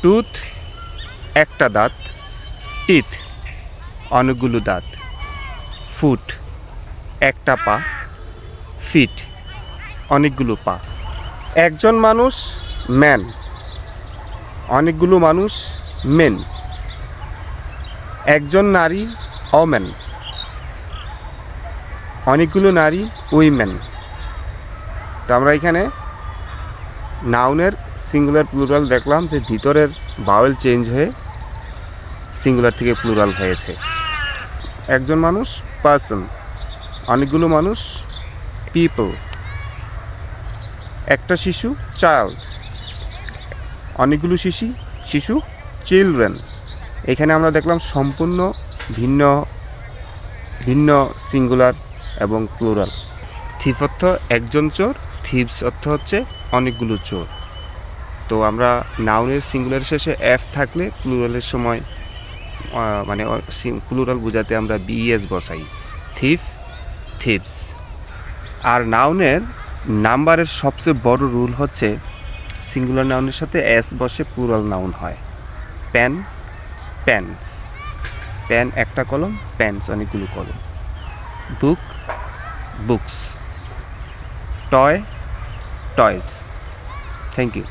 Tooth একটা দাঁত, teeth অনেকগুলো দাঁত, ফুট একটা পা, ফিট অনেকগুলো পা। একজন মানুষ ম্যান, অনেকগুলো মানুষ মেন। একজন নারী ওম্যান, অনেকগুলো নারী উইমেন। তো আমরা এখানে নাউনের সিঙ্গুলার প্লুরাল দেখলাম যে ভিতরের ভাওয়েল চেঞ্জ হয়ে সিঙ্গুলার থেকে প্লুরাল হয়েছে। একজন মানুষ পার্সন, অনেকগুলো মানুষ পিপল। একটা শিশু চাইল্ড, অনেকগুলো শিশু চিলড্রেন। এখানে আমরা দেখলাম সম্পূর্ণ ভিন্ন ভিন্ন সিঙ্গুলার এবং প্লুরাল। থিফ অর্থ একজন চোর, থিপস অর্থ হচ্ছে অনেকগুলো চোর। তো আমরা নাউনের সিঙ্গুলার শেষে এফ থাকলে প্লুরালের সময় মানে প্লুরাল বোঝাতে আমরা বিএস বসাই, থিফ, থিপস। আর নাউনের নাম্বারের সবচেয়ে বড় রুল হচ্ছে সিঙ্গুলার নাউনের সাথে এস বসে প্লুরাল নাউন হয়। Pen, pens. পেন একটা কলম, পেন্স অনেকগুলো কলম। Book, books. Toy, toys. Thank you.